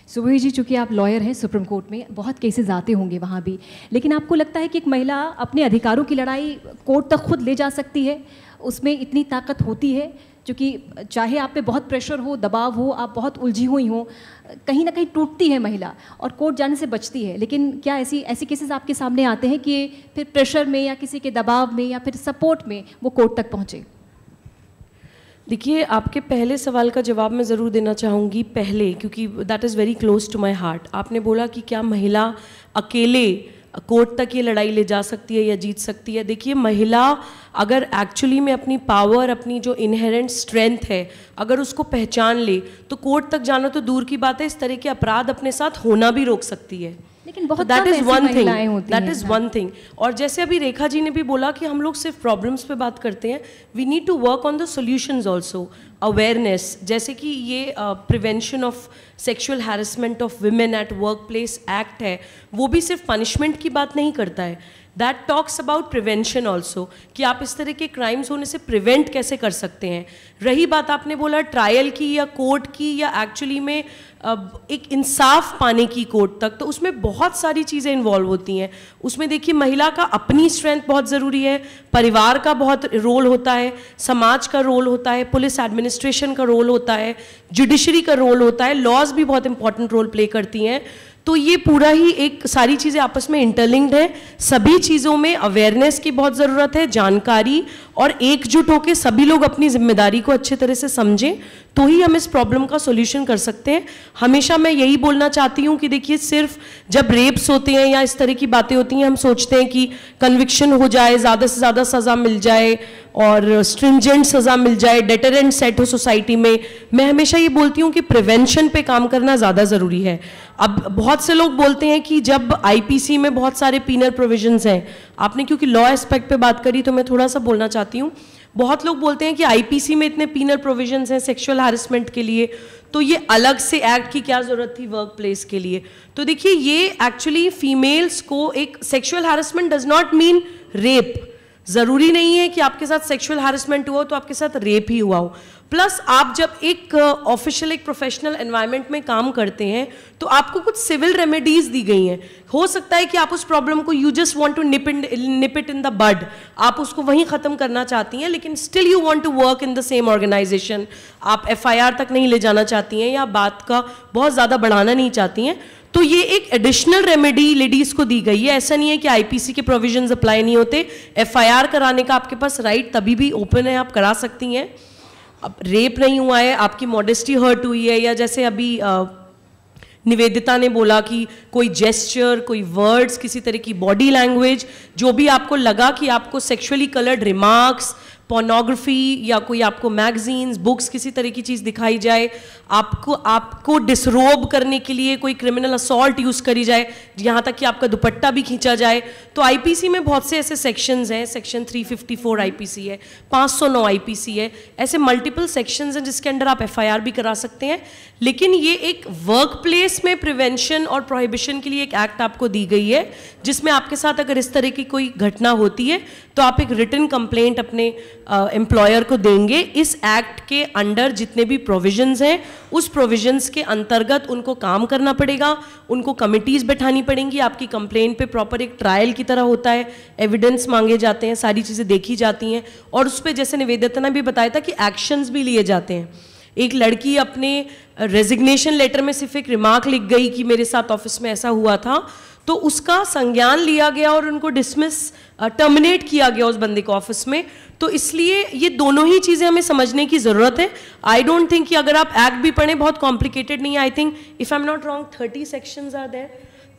सुबोध जी, चूँकि आप लॉयर हैं, सुप्रीम कोर्ट में बहुत केसेस आते होंगे वहाँ भी, लेकिन आपको लगता है कि एक महिला अपने अधिकारों की लड़ाई कोर्ट तक खुद ले जा सकती है? उसमें इतनी ताकत होती है? क्योंकि चाहे आप पे बहुत प्रेशर हो, दबाव हो, आप बहुत उलझी हुई हो, कहीं ना कहीं टूटती है महिला और कोर्ट जाने से बचती है। लेकिन क्या ऐसे केसेस आपके सामने आते हैं कि फिर प्रेशर में या किसी के दबाव में या फिर सपोर्ट में वो कोर्ट तक पहुँचे? देखिए, आपके पहले सवाल का जवाब मैं ज़रूर देना चाहूँगी पहले, क्योंकि that is very close to my heart. आपने बोला कि क्या महिला अकेले कोर्ट तक ये लड़ाई ले जा सकती है या जीत सकती है। देखिए, महिला अगर एक्चुअली में अपनी पावर, अपनी जो इनहेरेंट स्ट्रेंथ है, अगर उसको पहचान ले तो कोर्ट तक जाना तो दूर की बात है, इस तरह के अपराध अपने साथ होना भी रोक सकती है। लेकिन बहुत that is one thing, that is हैं। One thing. और जैसे अभी रेखा जी ने भी बोला कि हम लोग सिर्फ प्रॉब्लम्स पे बात करते हैं, we need to work on the solutions also. Awareness, जैसे कि ये prevention of sexual harassment of women at work place act है, वो भी सिर्फ पनिशमेंट की बात नहीं करता है, that talks about prevention also, कि आप इस तरह के क्राइम्स होने से प्रिवेंट कैसे कर सकते हैं। रही बात आपने बोला ट्रायल की या कोर्ट की या एक्चुअली में एक इंसाफ पाने की कोर्ट तक, तो उसमें बहुत सारी चीज़ें इन्वॉल्व होती हैं। उसमें देखिए, महिला का अपनी स्ट्रेंथ बहुत ज़रूरी है, परिवार का बहुत रोल होता है, समाज का रोल होता है, पुलिस एडमिनिस्ट्रेशन का रोल होता है, जुडिशरी का रोल होता है, लॉज भी बहुत इंपॉर्टेंट रोल प्ले करती हैं। तो ये पूरा ही एक सारी चीज़ें आपस में इंटरलिंक्ड है। सभी चीज़ों में अवेयरनेस की बहुत ज़रूरत है, जानकारी, और एकजुट होकर सभी लोग अपनी जिम्मेदारी को अच्छे तरह से समझें, तो ही हम इस प्रॉब्लम का सॉल्यूशन कर सकते हैं। हमेशा मैं यही बोलना चाहती हूँ कि देखिए, सिर्फ जब रेप्स होते हैं या इस तरह की बातें होती हैं, हम सोचते हैं कि कन्विक्शन हो जाए, ज़्यादा से ज़्यादा सज़ा मिल जाए और स्ट्रिंजेंट सज़ा मिल जाए, डेटरेंट सेट हो सोसाइटी में। मैं हमेशा ये बोलती हूँ कि प्रिवेंशन पे काम करना ज़्यादा ज़रूरी है। अब बहुत से लोग बोलते हैं कि जब आईपीसी में बहुत सारे पीनल प्रोविजंस हैं, आपने क्योंकि लॉ एस्पेक्ट पे बात करी तो मैं थोड़ा सा बोलना चाहती हूँ। बहुत लोग बोलते हैं कि आईपीसी में इतने पीनल प्रोविजंस हैं सेक्सुअल हैरेसमेंट के लिए, तो ये अलग से एक्ट की क्या ज़रूरत थी वर्क प्लेस के लिए। तो देखिए, ये एक्चुअली फीमेल्स को एक sexual harassment does not mean rape. ज़रूरी नहीं है कि आपके साथ सेक्सुअल हैरेसमेंट हुआ तो आपके साथ रेप ही हुआ हो। प्लस आप जब एक ऑफिशियल, एक प्रोफेशनल एनवायरनमेंट में काम करते हैं तो आपको कुछ सिविल रेमेडीज़ दी गई हैं। हो सकता है कि आप उस प्रॉब्लम को you just want to nip it in the bud, आप उसको वहीं ख़त्म करना चाहती हैं, लेकिन still you want to work in the same organisation. आप एफआईआर तक नहीं ले जाना चाहती हैं या बात का बहुत ज़्यादा बढ़ाना नहीं चाहती हैं, तो ये एक एडिशनल रेमेडी लेडीज़ को दी गई है। ऐसा नहीं है कि आईपीसी के प्रोविजंस अप्लाई नहीं होते। एफआईआर कराने का आपके पास राइट तभी भी ओपन है, आप करा सकती हैं। अब रेप नहीं हुआ है, आपकी मॉडेस्टी हर्ट हुई है, या जैसे अभी निवेदिता ने बोला कि कोई जेस्चर, कोई वर्ड्स, किसी तरह की बॉडी लैंग्वेज, जो भी आपको लगा कि आपको सेक्सुअली कलर्ड रिमार्क्स, पोर्नोग्राफी या कोई आपको मैगजीन्स, बुक्स, किसी तरह की चीज़ दिखाई जाए, आपको डिसरोब करने के लिए कोई क्रिमिनल असॉल्ट यूज़ करी जाए, यहाँ तक कि आपका दुपट्टा भी खींचा जाए, तो आईपीसी में बहुत से ऐसे सेक्शंस हैं। सेक्शन 354 आईपीसी है, 509 आईपीसी है, ऐसे मल्टीपल सेक्शंस हैं जिसके अंडर आप एफआईआर भी करा सकते हैं। लेकिन ये एक वर्क प्लेस में प्रिवेंशन और प्रोहिबिशन के लिए एक एक्ट आपको दी गई है, जिसमें आपके साथ अगर इस तरह की कोई घटना होती है तो आप एक रिटन कंप्लेंट अपने एम्प्लॉयर को देंगे। इस एक्ट के अंडर जितने भी प्रोविजंस हैं, उस प्रोविजंस के अंतर्गत उनको काम करना पड़ेगा, उनको कमिटीज़ बैठानी पड़ेंगी। आपकी कंप्लेंट पे प्रॉपर एक ट्रायल की तरह होता है, एविडेंस मांगे जाते हैं, सारी चीज़ें देखी जाती हैं, और उस पर जैसे निवेदिता ने भी बताया था कि एक्शंस भी लिए जाते हैं। एक लड़की अपने रेजिग्नेशन लेटर में सिर्फ एक रिमार्क लिख गई कि मेरे साथ ऑफिस में ऐसा हुआ था, तो उसका संज्ञान लिया गया और उनको डिसमिस, टर्मिनेट किया गया उस बंदे को ऑफिस में। तो इसलिए ये दोनों ही चीज़ें हमें समझने की ज़रूरत है। आई डोंट थिंक कि अगर आप एक्ट भी पढ़ें, बहुत कॉम्प्लिकेटेड नहीं है। I think if I am not wrong 30 sections are there,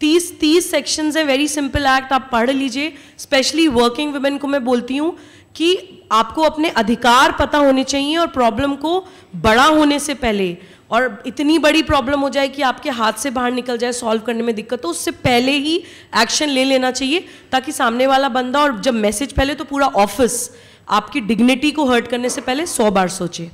30 sections है। वेरी सिंपल एक्ट, आप पढ़ लीजिए। स्पेशली वर्किंग वुमेन को मैं बोलती हूँ कि आपको अपने अधिकार पता होने चाहिए, और प्रॉब्लम को बड़ा होने से पहले, और इतनी बड़ी प्रॉब्लम हो जाए कि आपके हाथ से बाहर निकल जाए, सॉल्व करने में दिक्कत हो, उससे पहले ही एक्शन ले लेना चाहिए, ताकि सामने वाला बंदा, और जब मैसेज फैले तो पूरा ऑफिस आपकी डिग्निटी को हर्ट करने से पहले 100 बार सोचे।